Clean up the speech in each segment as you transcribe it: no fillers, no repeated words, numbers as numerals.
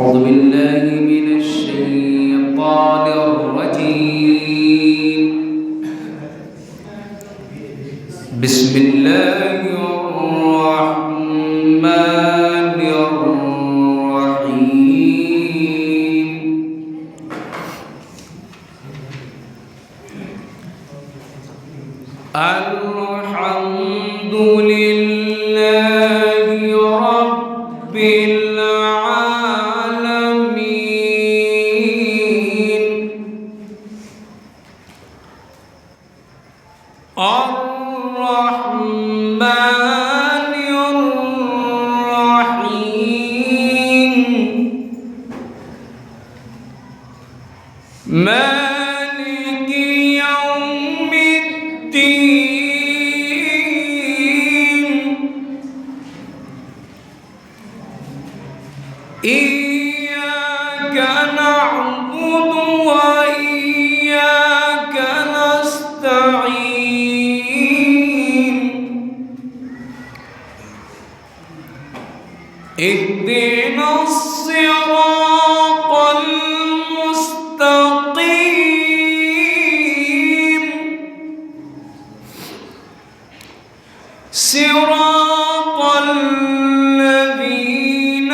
أعوذ بالله من الشيطان الرجيم. بسم الله الرحمن الرحيم. الحمد لله رب العالمين. الرحمن الرحيم. مالك يوم الدين. إياك نعبد وإياك نستعين. اهدنا الصراط المستقيم. صراط الذين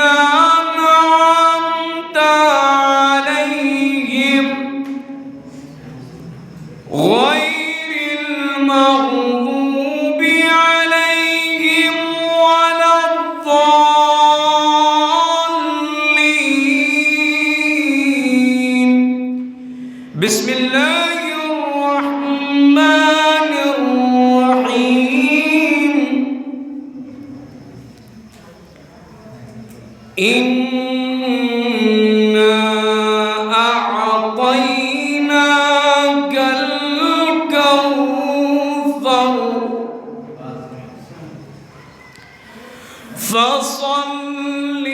أنعمت عليهم غير المغضوب عليهم ولا الضالين. بسم الله الرحمن الرحيم. إنا أعطيناك الكوثر فصل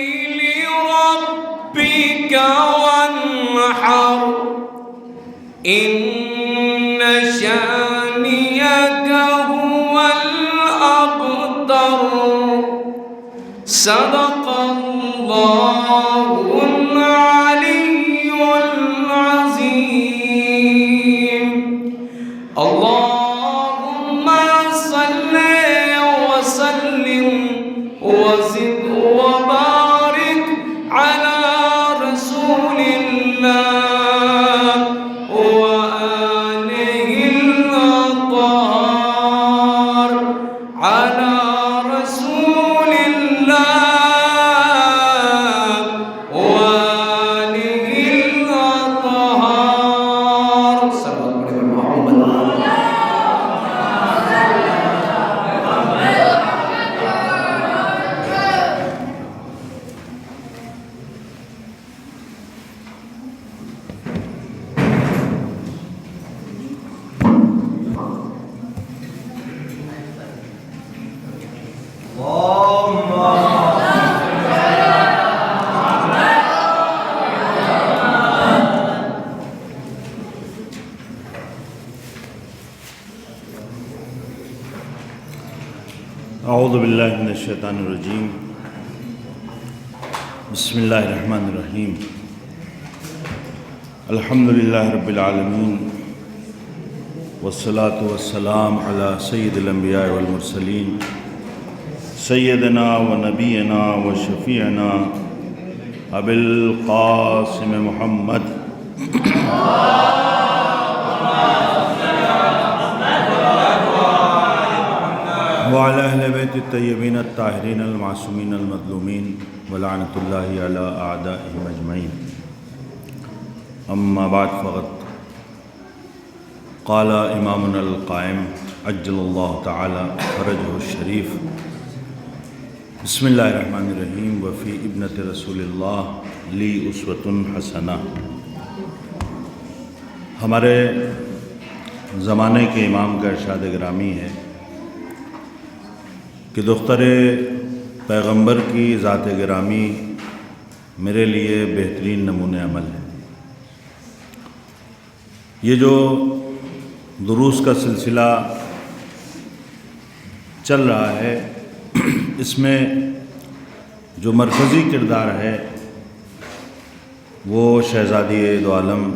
لربك وانحر. إن شانئك هو الأبتر. صدق الله العلي العظيم. اللهم صل وسلم وزد وبارك على رسول الله وآله الأطهار. على رسول الله وآله الأطهار. صلى الله عليه محمد. اعوذ باللہ من الشیطان الرجیم. بسم اللہ الرحمن الرحیم. الحمد للہ رب العالمین والصلاة والسلام علی سید الانبیاء والمرسلین سیدنا و نبینا و شفیعنا ابی القاسم محمد وعلى اہل بیت الطیبین الطاہرین المعصومین المظلومین ولعنۃ اللہ علی اعدائہم اجمعین. اما بعد فقط قال امامنا القائم عجل اللہ تعالی فرجہ الشریف. بسم اللہ الرحمن الرحیم. وفی ابنۃ رسول اللہ لی اسوۃ حسنہ. ہمارے زمانے کے امام کا ارشاد گرامی ہے کہ دختر پیغمبر کی ذات گرامی میرے لیے بہترین نمونِ عمل ہے. یہ جو دروس کا سلسلہ چل رہا ہے اس میں جو مرکزی کردار ہے وہ شہزادی دو عالم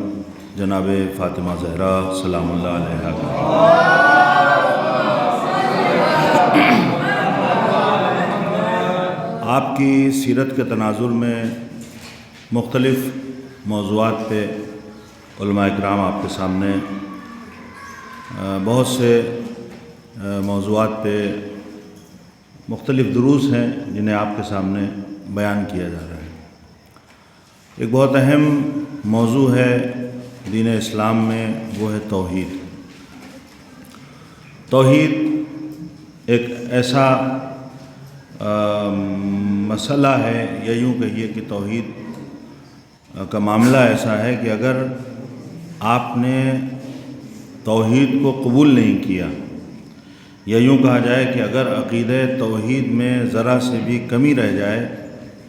جناب فاطمہ زہرا سلام اللہ علیہا آپ کی سیرت کے تناظر میں مختلف موضوعات پہ علماء اکرام آپ کے سامنے بہت سے موضوعات پہ مختلف دروس ہیں جنہیں آپ کے سامنے بیان کیا جا رہا ہے۔ ایک بہت اہم موضوع ہے دین اسلام میں، وہ ہے توحید۔ توحید ایک ایسا مسئلہ ہے، یا یوں کہیے کہ توحید کا معاملہ ایسا ہے کہ اگر آپ نے توحید کو قبول نہیں کیا، یا یوں کہا جائے کہ اگر عقیدہ توحید میں ذرا سے بھی کمی رہ جائے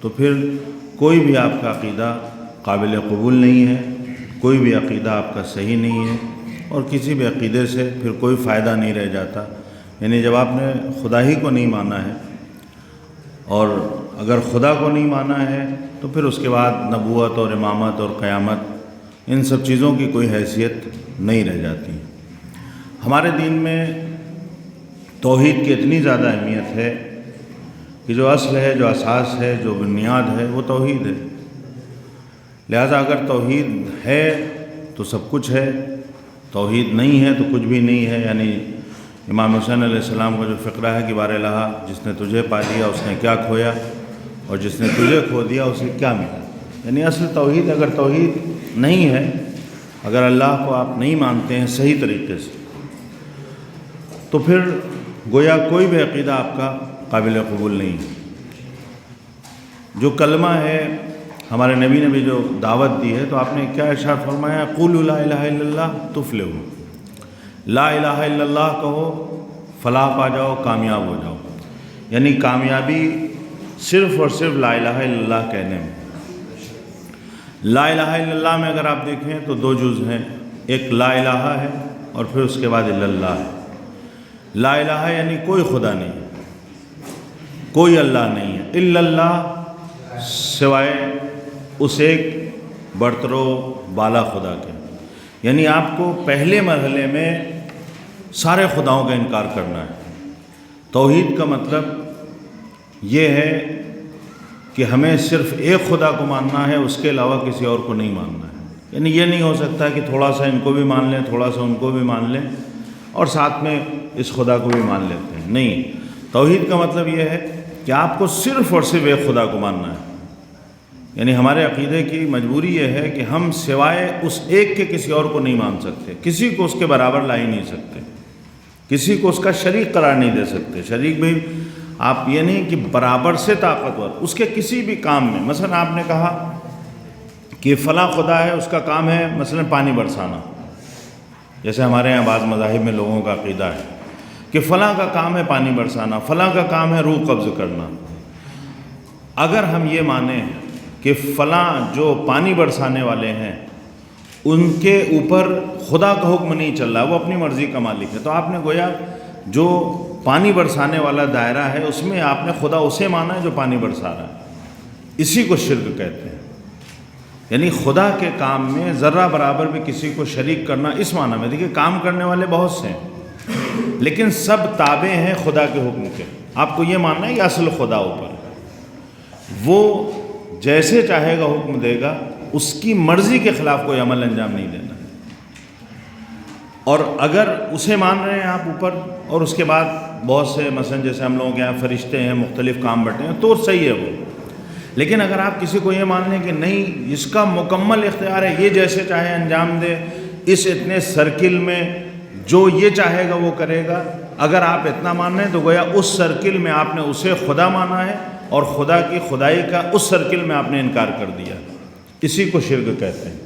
تو پھر کوئی بھی آپ کا عقیدہ قابل قبول نہیں ہے، کوئی بھی عقیدہ آپ کا صحیح نہیں ہے، اور کسی بھی عقیدے سے پھر کوئی فائدہ نہیں رہ جاتا۔ یعنی جب آپ نے خدا ہی کو نہیں مانا ہے، اور اگر خدا کو نہیں مانا ہے تو پھر اس کے بعد نبوت اور امامت اور قیامت، ان سب چیزوں کی کوئی حیثیت نہیں رہ جاتی۔ ہمارے دین میں توحید کی اتنی زیادہ اہمیت ہے کہ جو اصل ہے، جو اساس ہے، جو بنیاد ہے، وہ توحید ہے۔ لہذا اگر توحید ہے تو سب کچھ ہے، توحید نہیں ہے تو کچھ بھی نہیں ہے۔ یعنی امام حسین علیہ السلام کا جو فقرہ ہے کہ بار الہا، جس نے تجھے پا لیا اس نے کیا کھویا، اور جس نے تجھے کھو دیا اسے کیا ملا۔ یعنی اصل توحید، اگر توحید نہیں ہے، اگر اللہ کو آپ نہیں مانتے ہیں صحیح طریقے سے، تو پھر گویا کوئی بھی عقیدہ آپ کا قابل قبول نہیں ہے۔ جو کلمہ ہے، ہمارے نبی نے بھی جو دعوت دی ہے، تو آپ نے کیا ارشاد فرمایا؟ قولوا لا الہ الا اللہ تفلحوا، لا الہ الا اللہ کہو، فلاح پا جاؤ، کامیاب ہو جاؤ۔ یعنی کامیابی صرف اور صرف لا الہ الا اللہ کہنے میں۔ لا الہ الا اللہ میں اگر آپ دیکھیں تو دو جز ہیں، ایک لا الہ ہے اور پھر اس کے بعد الا اللہ ہے۔ لا الہ یعنی کوئی خدا نہیں ہے، کوئی اللہ نہیں ہے، الا اللہ سوائے اس ایک برتر و بالا خدا کے۔ یعنی آپ کو پہلے مرحلے میں سارے خداؤں کا انکار کرنا ہے۔ توحید کا مطلب یہ ہے کہ ہمیں صرف ایک خدا کو ماننا ہے، اس کے علاوہ کسی اور کو نہیں ماننا ہے۔ یعنی یہ نہیں ہو سکتا کہ تھوڑا سا ان کو بھی مان لیں، تھوڑا سا ان کو بھی مان لیں، اور ساتھ میں اس خدا کو بھی مان لیتے ہیں۔ نہیں، توحید کا مطلب یہ ہے کہ آپ کو صرف اور صرف ایک خدا کو ماننا ہے۔ یعنی ہمارے عقیدے کی مجبوری یہ ہے کہ ہم سوائے اس ایک کے کسی اور کو نہیں مان سکتے، کسی کو اس کے برابر لا ہی نہیں سکتے، کسی کو اس کا شریک قرار نہیں دے سکتے۔ شریک بھی آپ یہ نہیں کہ برابر سے طاقتور، اس کے کسی بھی کام میں۔ مثلا آپ نے کہا کہ فلاں خدا ہے، اس کا کام ہے مثلا پانی برسانا، جیسے ہمارے یہاں بعض مذاہب میں لوگوں کا عقیدہ ہے کہ فلاں کا کام ہے پانی برسانا، فلاں کا کام ہے روح قبض کرنا۔ اگر ہم یہ مانیں کہ فلاں جو پانی برسانے والے ہیں ان کے اوپر خدا کا حکم نہیں چل رہا، وہ اپنی مرضی کا مالک ہے، تو آپ نے گویا جو پانی برسانے والا دائرہ ہے اس میں آپ نے خدا اسے مانا ہے جو پانی برسا رہا ہے۔ اسی کو شرک کہتے ہیں۔ یعنی خدا کے کام میں ذرہ برابر بھی کسی کو شریک کرنا، اس معنی میں۔ دیکھیے کام کرنے والے بہت سے ہیں، لیکن سب تابع ہیں خدا کے حکم کے۔ آپ کو یہ ماننا ہے کہ اصل خدا اوپر ہے، وہ جیسے چاہے گا حکم دے گا، اس کی مرضی کے خلاف کوئی عمل انجام نہیں دینا۔ اور اگر اسے مان رہے ہیں آپ اوپر، اور اس کے بعد بہت سے مثلا جیسے ہم لوگوں کے یہاں فرشتے ہیں، مختلف کام بٹے ہیں، تو صحیح ہے وہ۔ لیکن اگر آپ کسی کو یہ مان لیں کہ نہیں، اس کا مکمل اختیار ہے، یہ جیسے چاہے انجام دے، اس اتنے سرکل میں جو یہ چاہے گا وہ کرے گا، اگر آپ اتنا مان رہے ہیں تو گویا اس سرکل میں آپ نے اسے خدا مانا ہے، اور خدا کی خدائی کا اس سرکل میں آپ نے انکار کر دیا۔ اسی کو شرک کہتے ہیں۔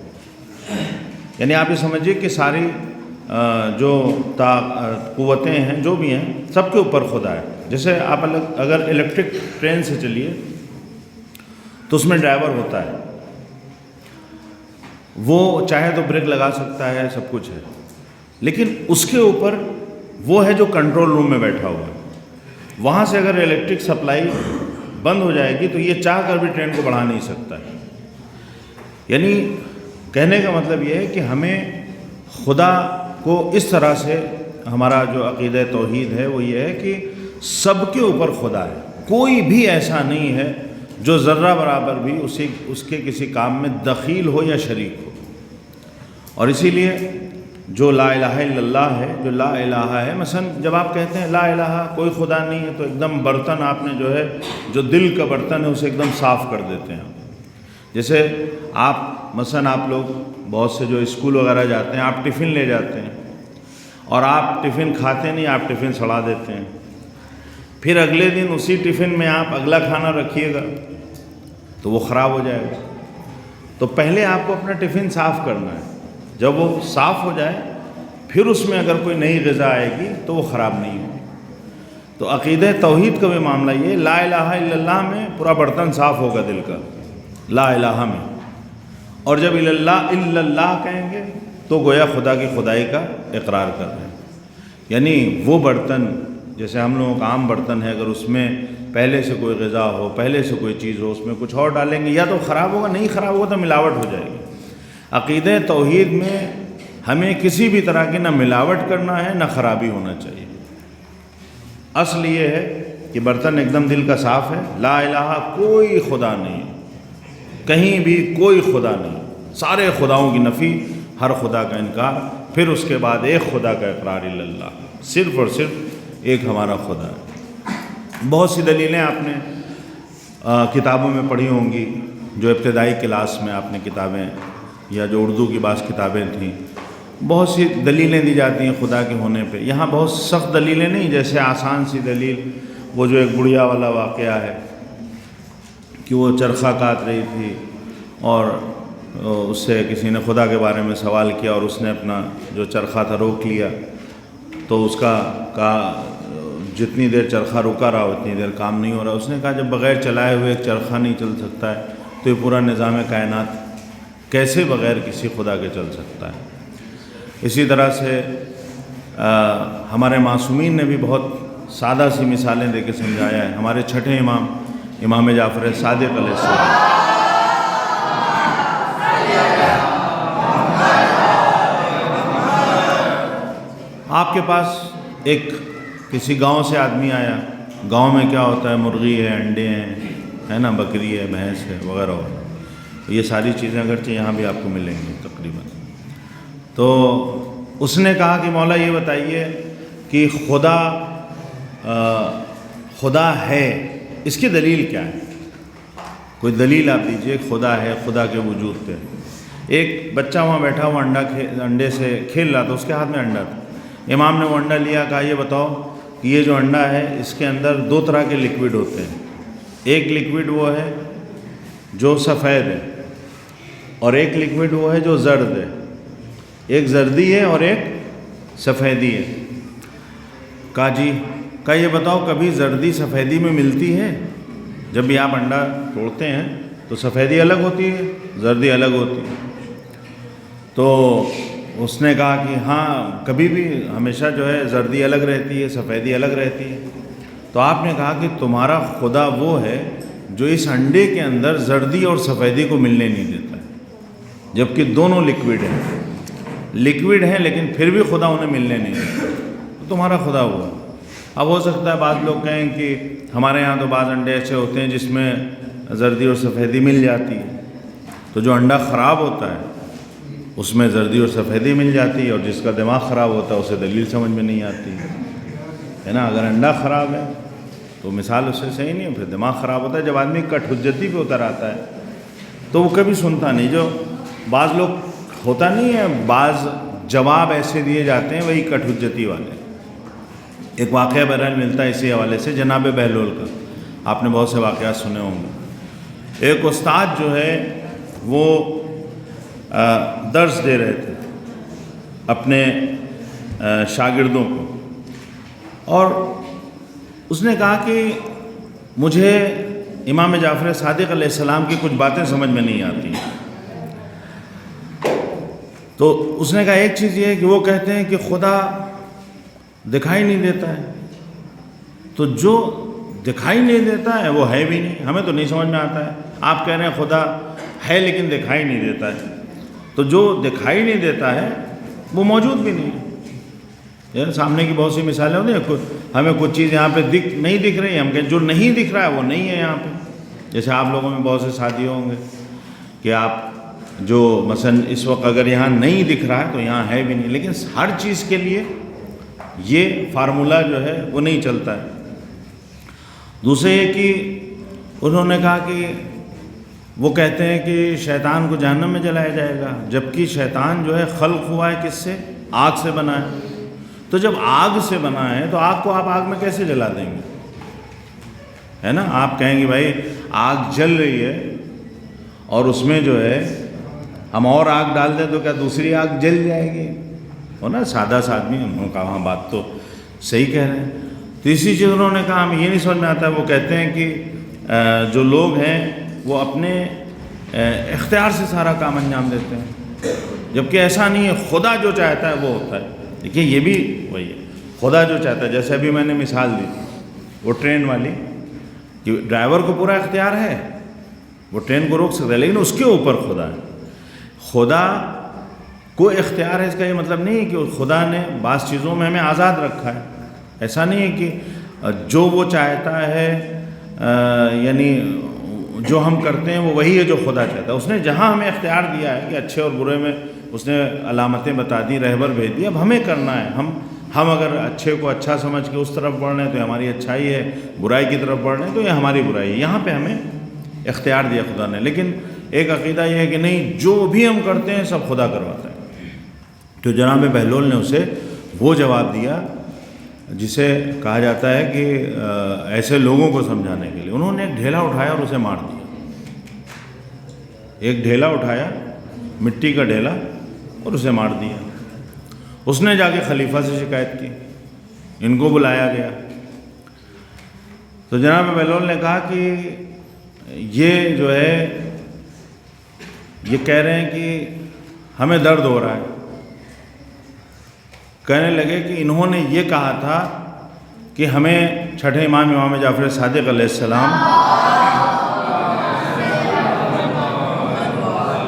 یعنی آپ یہ سمجھیے کہ ساری جو قوتیں ہیں جو بھی ہیں سب کے اوپر خدا ہے۔ جیسے آپ اگر الیکٹرک ٹرین سے چلیے تو اس میں ڈرائیور ہوتا ہے، وہ چاہے تو بریک لگا سکتا ہے، سب کچھ ہے، لیکن اس کے اوپر وہ ہے جو کنٹرول روم میں بیٹھا ہوا ہے۔ وہاں سے اگر الیکٹرک سپلائی بند ہو جائے گی تو یہ چاہ کر بھی ٹرین کو بڑھا نہیں سکتا ہے۔ یعنی کہنے کا مطلب یہ ہے کہ ہمیں خدا کو اس طرح سے، ہمارا جو عقیدہ توحید ہے وہ یہ ہے کہ سب کے اوپر خدا ہے، کوئی بھی ایسا نہیں ہے جو ذرہ برابر بھی اس کے کسی کام میں دخیل ہو یا شریک ہو۔ اور اسی لیے جو لا الہ الا اللہ ہے، جو لا الہ ہے، مثلا جب آپ کہتے ہیں لا الہ کوئی خدا نہیں ہے، تو ایک دم برتن آپ نے جو ہے، جو دل کا برتن ہے اسے ایک دم صاف کر دیتے ہیں۔ جیسے آپ مثلا آپ لوگ بہت سے جو اسکول وغیرہ جاتے ہیں، آپ ٹفن لے جاتے ہیں اور آپ ٹفن کھاتے نہیں، آپ ٹفن سڑا دیتے ہیں، پھر اگلے دن اسی ٹفن میں آپ اگلا کھانا رکھیے گا تو وہ خراب ہو جائے گا۔ تو پہلے آپ کو اپنا ٹفن صاف کرنا ہے، جب وہ صاف ہو جائے پھر اس میں اگر کوئی نئی غذا آئے گی تو وہ خراب نہیں ہوگی۔ تو عقیدہ توحید کا بھی معاملہ یہ، لا الہ الا اللہ میں پورا برتن صاف ہوگا دل کا، لا الہ میں، اور جب الا اللہ کہیں گے تو گویا خدا کی خدائی کا اقرار کر رہے ہیں۔ یعنی وہ برتن، جیسے ہم لوگوں کا عام برتن ہے، اگر اس میں پہلے سے کوئی غذا ہو، پہلے سے کوئی چیز ہو، اس میں کچھ اور ڈالیں گے یا تو خراب ہوگا، نہیں خراب ہوگا تو ملاوٹ ہو جائے گی۔ عقیدہ توحید میں ہمیں کسی بھی طرح کی نہ ملاوٹ کرنا ہے نہ خرابی ہونا چاہیے۔ اصل یہ ہے کہ برتن ایک دم دل کا صاف ہے، لا الہ کوئی خدا نہیں، کہیں بھی کوئی خدا نہیں، سارے خداؤں کی نفی، ہر خدا کا انکار، پھر اس کے بعد ایک خدا کا اقرار، الا اللہ، صرف اور صرف ایک ہمارا خدا ہے۔ بہت سی دلیلیں آپ نے کتابوں میں پڑھی ہوں گی، جو ابتدائی کلاس میں آپ نے کتابیں، یا جو اردو کی بعض کتابیں تھیں، بہت سی دلیلیں دی جاتی ہیں خدا کے ہونے پہ۔ یہاں بہت سخت دلیلیں نہیں، جیسے آسان سی دلیل وہ جو ایک بڑھیا والا واقعہ ہے کہ وہ چرخہ کاٹ رہی تھی اور اس سے کسی نے خدا کے بارے میں سوال کیا اور اس نے اپنا جو چرخہ تھا روک لیا، تو اس کا جتنی دیر چرخہ رکا رہا اتنی دیر کام نہیں ہو رہا۔ اس نے کہا جب بغیر چلائے ہوئے ایک چرخہ نہیں چل سکتا ہے تو یہ پورا نظام کائنات کیسے بغیر کسی خدا کے چل سکتا ہے۔ اسی طرح سے ہمارے معصومین نے بھی بہت سادہ سی مثالیں دے کے سمجھایا ہے۔ ہمارے چھٹے امام، امام جعفر صادق علیہ السلام، آپ کے پاس ایک کسی گاؤں سے آدمی آیا، گاؤں میں کیا ہوتا ہے، مرغی ہے، انڈے ہیں، ہے نا، بکری ہے، بھینس ہے، وغیرہ وغیرہ، یہ ساری چیزیں اگرچہ یہاں بھی آپ کو ملیں گی تقریباً۔ تو اس نے کہا کہ مولا یہ بتائیے کہ خدا ہے، اس کی دلیل کیا ہے؟ کوئی دلیل آپ دیجئے، خدا ہے، خدا کے وجود پہ۔ ایک بچہ وہاں بیٹھا ہوا انڈے سے کھیل رہا تھا، اس کے ہاتھ میں انڈا تھا۔ امام نے وہ انڈا لیا، کہا یہ بتاؤ کہ یہ جو انڈا ہے اس کے اندر دو طرح کے لکوڈ ہوتے ہیں، ایک لکوڈ وہ ہے جو سفید ہے اور ایک لکوڈ وہ ہے جو زرد ہے، ایک زردی ہے اور ایک سفیدی ہے۔ کہا جی، کہا یہ بتاؤ کبھی زردی سفیدی میں ملتی ہے؟ جب بھی آپ انڈا توڑتے ہیں تو سفیدی الگ ہوتی ہے، زردی الگ ہوتی ہے۔ تو اس نے کہا کہ ہاں کبھی بھی ہمیشہ جو ہے زردی الگ رہتی ہے، سفیدی الگ رہتی ہے۔ تو آپ نے کہا کہ تمہارا خدا وہ ہے جو اس انڈے کے اندر زردی اور سفیدی کو ملنے نہیں دیتا ہے، جبکہ دونوں لکوڈ ہیں لیکن پھر بھی خدا انہیں ملنے نہیں دیتا، تو تمہارا خدا ہوا۔ اب ہو سکتا ہے بعض لوگ کہیں کہ ہمارے یہاں تو بعض انڈے ایسے ہوتے ہیں جس میں زردی اور سفیدی مل جاتی ہے، تو جو انڈا خراب ہوتا ہے اس میں زردی اور سفیدی مل جاتی ہے، اور جس کا دماغ خراب ہوتا ہے اسے دلیل سمجھ میں نہیں آتی ہے نا۔ اگر انڈا خراب ہے تو مثال اس سے صحیح نہیں ہے، پھر دماغ خراب ہوتا ہے۔ جب آدمی کٹ حجتی پہ اتر آتا ہے تو وہ کبھی سنتا نہیں، جو بعض لوگ ہوتا نہیں ہے، بعض جواب ایسے دیے جاتے ہیں وہی کٹ حجتی والے۔ ایک واقعہ بہرحال ملتا ہے اسی حوالے سے، جناب بہلول کا، آپ نے بہت سے واقعات سنے ہوں گے۔ ایک استاد جو ہے وہ درس دے رہے تھے اپنے شاگردوں کو، اور اس نے کہا کہ مجھے امام جعفر صادق علیہ السلام کی کچھ باتیں سمجھ میں نہیں آتی۔ تو اس نے کہا ایک چیز یہ ہے کہ وہ کہتے ہیں کہ خدا دکھائی نہیں دیتا ہے، تو جو دکھائی نہیں دیتا ہے وہ ہے بھی نہیں، ہمیں تو نہیں سمجھ میں آتا ہے۔ آپ کہہ رہے ہیں خدا ہے لیکن دکھائی نہیں دیتا ہے. تو جو دکھائی نہیں دیتا ہے وہ موجود بھی نہیں ہے. یار سامنے کی بہت سی مثالیں ہوتی ہیں, ہمیں کچھ چیز یہاں پہ نہیں دکھ رہی, ہم کہیں جو نہیں دکھ رہا ہے وہ نہیں ہے یہاں پہ. جیسے آپ لوگوں میں بہت سے ساتھی ہوں گے کہ آپ جو مثلا اس وقت اگر یہاں نہیں دکھ رہا ہے تو یہاں ہے بھی نہیں, لیکن ہر چیز کے لیے یہ فارمولہ جو ہے وہ نہیں چلتا ہے. دوسرے یہ کہ انہوں نے کہا کہ وہ کہتے ہیں کہ شیطان کو جہنم میں جلایا جائے گا, جبکہ شیطان جو ہے خلق ہوا ہے کس سے؟ آگ سے بنا ہے. تو جب آگ سے بنا ہے تو آگ کو آپ آگ میں کیسے جلا دیں گے؟ ہے نا, آپ کہیں گے بھائی آگ جل رہی ہے اور اس میں جو ہے ہم اور آگ ڈال دیں تو کیا دوسری آگ جل جائے گی؟ ہو نا, سادہ سا آدمی. انہوں نے کہا ہاں بات تو صحیح کہہ رہے ہیں. تیسری چیز انہوں نے کہا ہمیں یہ نہیں سمجھ میں آتا ہے, وہ کہتے ہیں کہ جو لوگ ہیں وہ اپنے اختیار سے سارا کام انجام دیتے ہیں, جبکہ ایسا نہیں ہے. خدا جو چاہتا ہے وہ ہوتا ہے. دیکھیے یہ بھی وہی ہے, خدا جو چاہتا ہے. جیسے ابھی میں نے مثال دی وہ ٹرین والی, کہ ڈرائیور کو پورا اختیار ہے, وہ ٹرین کو روک سکتا ہے, لیکن اس کے اوپر خدا ہے. خدا کو اختیار ہے, اس کا یہ مطلب نہیں ہے کہ خدا نے بعض چیزوں میں ہمیں آزاد رکھا ہے. ایسا نہیں ہے کہ جو وہ چاہتا ہے یعنی جو ہم کرتے ہیں وہ وہی ہے جو خدا چاہتا ہے. اس نے جہاں ہمیں اختیار دیا ہے کہ اچھے اور برے میں اس نے علامتیں بتا دی, رہبر بھیج دی, اب ہمیں کرنا ہے. ہم اگر اچھے کو اچھا سمجھ کے اس طرف بڑھ رہے ہیں تو یہ ہماری اچھائی ہے, برائی کی طرف بڑھ رہے ہیں تو یہ ہماری برائی ہے. یہاں پہ ہمیں اختیار دیا خدا نے. لیکن ایک عقیدہ یہ ہے کہ نہیں, جو بھی ہم کرتے ہیں سب خدا کرواتا ہے. تو جناب بہلول نے اسے وہ جواب دیا جسے کہا جاتا ہے کہ ایسے لوگوں کو سمجھانے کے لیے انہوں نے ایک ڈھیلا اٹھایا اور اسے مار دیا. ایک ڈھیلا اٹھایا, مٹی کا ڈھیلا, اور اسے مار دیا. اس نے جا کے خلیفہ سے شکایت کی, ان کو بلایا گیا. تو جناب بہلول نے کہا کہ یہ جو ہے یہ کہہ رہے ہیں کہ ہمیں درد ہو رہا ہے. کہنے لگے کہ انہوں نے یہ کہا تھا کہ ہمیں چھٹے امام جعفر صادق علیہ السلام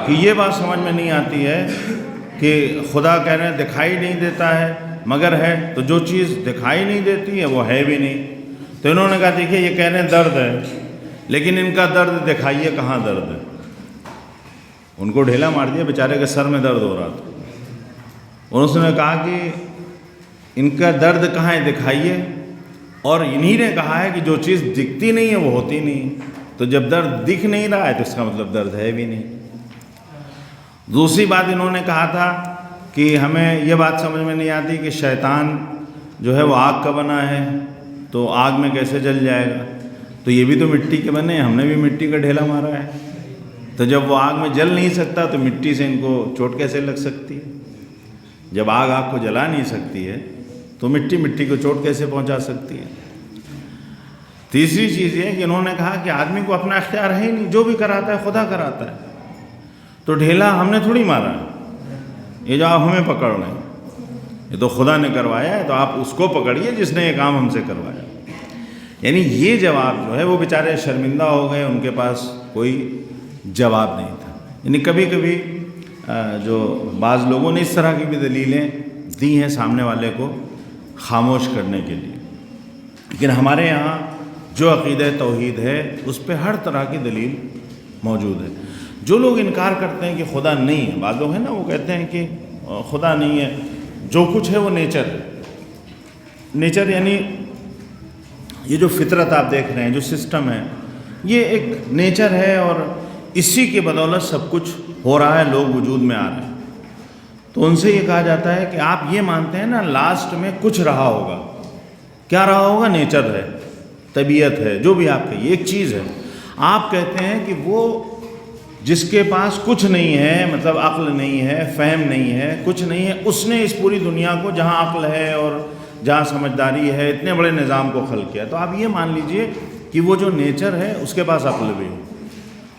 کہ یہ بات سمجھ میں نہیں آتی ہے کہ خدا کہہ رہے ہیں دکھائی نہیں دیتا ہے مگر ہے, تو جو چیز دکھائی نہیں دیتی ہے وہ ہے بھی نہیں. تو انہوں نے کہا دیکھیے یہ کہہ رہے ہیں درد ہے, لیکن ان کا درد دکھائیے کہاں درد ہے. ان کو ڈھیلا مار دیا, بیچارے کے سر میں درد ہو رہا تھا. اور نے کہا کہ ان کا درد کہاں ہے دکھائیے, اور انہی نے کہا ہے کہ جو چیز دکھتی نہیں ہے وہ ہوتی نہیں. تو جب درد دکھ نہیں رہا ہے تو اس کا مطلب درد ہے بھی نہیں. دوسری بات انہوں نے کہا تھا کہ ہمیں یہ بات سمجھ میں نہیں آتی کہ شیطان جو ہے وہ آگ کا بنا ہے, تو آگ میں کیسے جل جائے گا. تو یہ بھی تو مٹی کے بنے ہیں, ہم نے بھی مٹی کا ڈھیلا مارا ہے. تو جب وہ آگ میں جل نہیں سکتا تو مٹی سے ان کو چوٹ کیسے لگ سکتی ہے. جب آگ کو جلا نہیں سکتی ہے تو مٹی کو چوٹ کیسے پہنچا سکتی ہے. تیسری چیز یہ کہ انہوں نے کہا کہ آدمی کو اپنا اختیار ہے ہی نہیں, جو بھی کراتا ہے خدا کراتا ہے. تو ڈھیلا ہم نے تھوڑی مارا ہے, یہ جو آپ ہمیں پکڑ رہے ہیں یہ تو خدا نے کروایا ہے, تو آپ اس کو پکڑیے جس نے یہ کام ہم سے کروایا. یعنی یہ جواب جو ہے وہ بیچارے شرمندہ ہو گئے, ان کے پاس کوئی جواب نہیں تھا. یعنی کبھی کبھی جو بعض لوگوں نے اس طرح کی بھی دلیلیں دی ہیں سامنے والے کو خاموش کرنے کے لیے, لیکن ہمارے یہاں جو عقیدہ توحید ہے اس پہ ہر طرح کی دلیل موجود ہے. جو لوگ انکار کرتے ہیں کہ خدا نہیں ہے, بعض لوگ ہیں نا وہ کہتے ہیں کہ خدا نہیں ہے, جو کچھ ہے وہ نیچر ہے. نیچر یعنی یہ جو فطرت آپ دیکھ رہے ہیں, جو سسٹم ہے, یہ ایک نیچر ہے اور اسی کی بدولت سب کچھ ہو رہا ہے, لوگ وجود میں آ رہے ہیں. تو ان سے یہ کہا جاتا ہے کہ آپ یہ مانتے ہیں نا لاسٹ میں کچھ رہا ہوگا. کیا رہا ہوگا؟ نیچر ہے, طبیعت ہے, جو بھی آپ کہیے ایک چیز ہے. آپ کہتے ہیں کہ وہ جس کے پاس کچھ نہیں ہے, مطلب عقل نہیں ہے, فہم نہیں ہے, کچھ نہیں ہے, اس نے اس پوری دنیا کو جہاں عقل ہے اور جہاں سمجھداری ہے اتنے بڑے نظام کو خلق کیا. تو آپ یہ مان لیجئے کہ وہ جو نیچر ہے اس کے پاس عقل بھی ہے.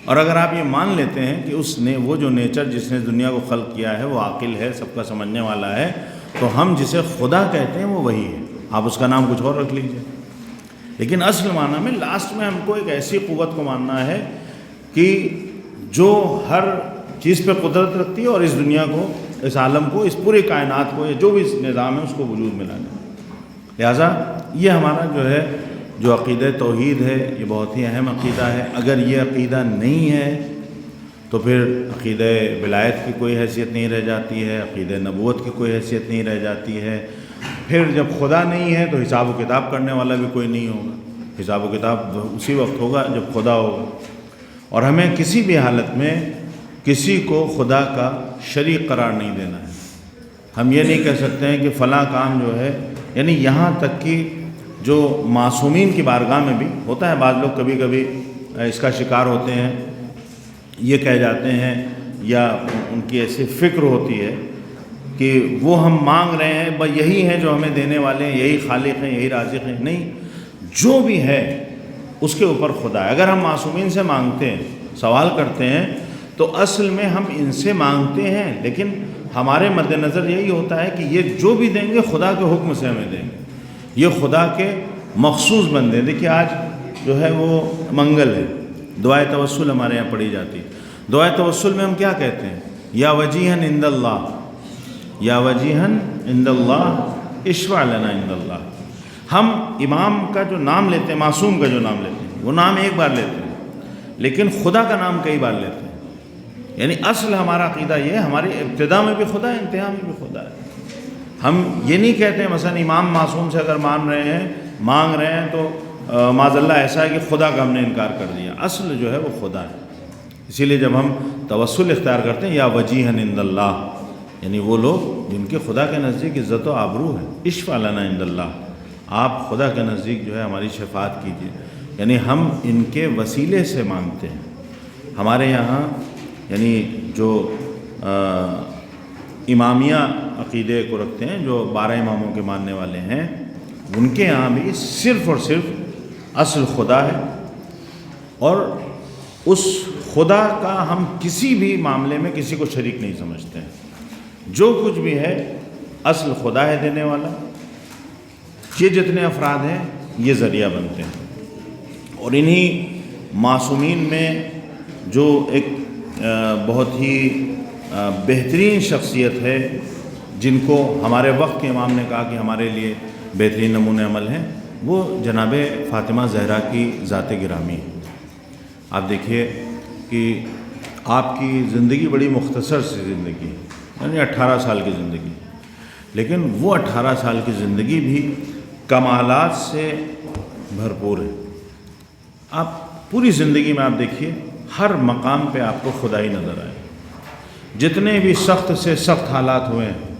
اور اگر آپ یہ مان لیتے ہیں کہ اس نے وہ جو نیچر جس نے دنیا کو خلق کیا ہے وہ عاقل ہے, سب کا سمجھنے والا ہے, تو ہم جسے خدا کہتے ہیں وہ وہی ہے. آپ اس کا نام کچھ اور رکھ لیجئے, لیکن اصل معنی میں لاسٹ میں ہم کو ایک ایسی قوت کو ماننا ہے کہ جو ہر چیز پہ قدرت رکھتی ہے اور اس دنیا کو، اس عالم کو، اس پوری کائنات کو، یہ جو بھی نظام ہے اس کو وجود میں لانے۔ لہٰذا یہ ہمارا جو ہے جو عقیدہ توحید ہے یہ بہت ہی اہم عقیدہ ہے۔ اگر یہ عقیدہ نہیں ہے تو پھر عقیدہ ولایت کی کوئی حیثیت نہیں رہ جاتی ہے، عقیدہ نبوت کی کوئی حیثیت نہیں رہ جاتی ہے۔ پھر جب خدا نہیں ہے تو حساب و کتاب کرنے والا بھی کوئی نہیں ہوگا، حساب و کتاب اسی وقت ہوگا جب خدا ہوگا۔ اور ہمیں کسی بھی حالت میں کسی کو خدا کا شریک قرار نہیں دینا ہے۔ ہم یہ نہیں کہہ سکتے ہیں کہ فلاں کام جو ہے، یعنی یہاں تک کہ جو معصومین کی بارگاہ میں بھی ہوتا ہے، بعض لوگ کبھی کبھی اس کا شکار ہوتے ہیں، یہ کہہ جاتے ہیں یا ان کی ایسی فکر ہوتی ہے کہ وہ ہم مانگ رہے ہیں بس یہی ہیں جو ہمیں دینے والے ہیں، یہی خالق ہیں، یہی رازق ہیں۔ نہیں، جو بھی ہے اس کے اوپر خدا ہے۔ اگر ہم معصومین سے مانگتے ہیں، سوال کرتے ہیں، تو اصل میں ہم ان سے مانگتے ہیں، لیکن ہمارے مد نظر یہی ہوتا ہے کہ یہ جو بھی دیں گے خدا کے حکم سے ہمیں دیں گے، یہ خدا کے مخصوص بندے۔ دیکھیے آج جو ہے وہ منگل ہے، دعائے توسل ہمارے یہاں پڑھی جاتی ہے۔ دعائے توسل میں ہم کیا کہتے ہیں؟ یا وجیہن عند اللہ، یا وجیہن عند اللہ اشفع لنا عند اللہ۔ ہم امام کا جو نام لیتے ہیں، معصوم کا جو نام لیتے ہیں، وہ نام ایک بار لیتے ہیں، لیکن خدا کا نام کئی بار لیتے ہیں۔ یعنی اصل ہمارا عقیدہ یہ ہے، ہماری ابتدا میں بھی خدا ہے، انتہا میں بھی خدا ہے۔ ہم یہ نہیں کہتے ہیں مثلا امام معصوم سے اگر مانگ رہے ہیں تو معاذ اللہ ایسا ہے کہ خدا کا ہم نے انکار کر دیا۔ اصل جو ہے وہ خدا ہے۔ اسی لیے جب ہم توسل اختیار کرتے ہیں یا وجیہن عند اللہ، یعنی وہ لوگ جن کے خدا کے نزدیک عزت و آبرو ہے، اشفع لنا عند اللہ، آپ خدا کے نزدیک جو ہے ہماری شفاعت کیجیے، یعنی ہم ان کے وسیلے سے مانگتے ہیں۔ ہمارے یہاں یعنی جو امامیہ عقیدے کو رکھتے ہیں، جو 12 اماموں کے ماننے والے ہیں، ان کے یہاں بھی صرف اور صرف اصل خدا ہے، اور اس خدا کا ہم کسی بھی معاملے میں کسی کو شریک نہیں سمجھتے ہیں۔ جو کچھ بھی ہے اصل خدا ہے دینے والا، یہ جتنے افراد ہیں یہ ذریعہ بنتے ہیں۔ اور انہی معصومین میں جو ایک بہت ہی بہترین شخصیت ہے، جن کو ہمارے وقت کے امام نے کہا کہ ہمارے لیے بہترین نمونہ عمل ہیں، وہ جناب فاطمہ زہرا کی ذات گرامی ہے۔ آپ دیکھیے کہ آپ کی زندگی بڑی مختصر سی زندگی ہے، یعنی 18 سال کی زندگی، لیکن وہ 18 سال کی زندگی بھی کمالات سے بھرپور ہے۔ آپ پوری زندگی میں آپ دیکھیے ہر مقام پہ آپ کو خدا ہی نظر آئے۔ جتنے بھی سخت سے سخت حالات ہوئے ہیں،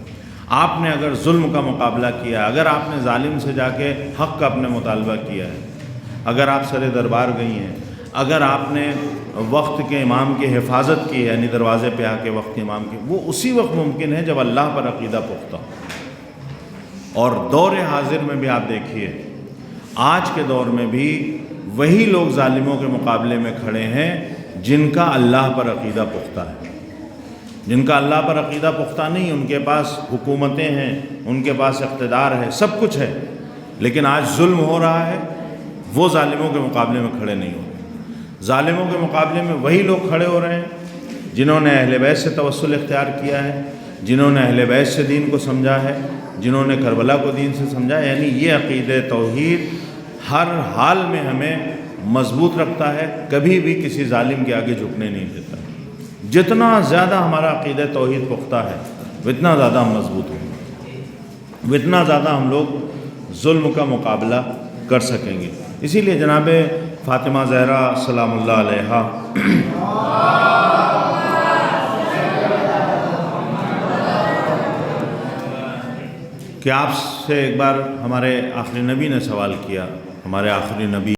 آپ نے اگر ظلم کا مقابلہ کیا، اگر آپ نے ظالم سے جا کے حق کا اپنے مطالبہ کیا ہے، اگر آپ سر دربار گئی ہیں، اگر آپ نے وقت کے امام کی حفاظت کی ہے، یعنی دروازے پہ آ کے وقت کے امام کی، وہ اسی وقت ممکن ہے جب اللہ پر عقیدہ پختہ ہو۔ اور دور حاضر میں بھی آپ دیکھیے، آج کے دور میں بھی وہی لوگ ظالموں کے مقابلے میں کھڑے ہیں جن کا اللہ پر عقیدہ پختہ ہے۔ جن کا اللہ پر عقیدہ پختہ نہیں، ان کے پاس حکومتیں ہیں، ان کے پاس اقتدار ہے، سب کچھ ہے، لیکن آج ظلم ہو رہا ہے، وہ ظالموں کے مقابلے میں کھڑے نہیں ہو رہے۔ ظالموں کے مقابلے میں وہی لوگ کھڑے ہو رہے ہیں جنہوں نے اہل بیت سے توسل اختیار کیا ہے، جنہوں نے اہل بیت سے دین کو سمجھا ہے، جنہوں نے کربلا کو دین سے سمجھا ہے۔ یعنی یہ عقیدہ توحید ہر حال میں ہمیں مضبوط رکھتا ہے، کبھی بھی کسی ظالم کے آگے جھکنے نہیں دیتا۔ جتنا زیادہ ہمارا عقیدہ توحید پختہ ہے، اتنا زیادہ ہم مضبوط ہوں گے، اتنا زیادہ ہم لوگ ظلم کا مقابلہ کر سکیں گے۔ اسی لیے جناب فاطمہ زہرا سلام اللہ علیہا کہ آپ سے ایک بار ہمارے آخری نبی نے سوال کیا، ہمارے آخری نبی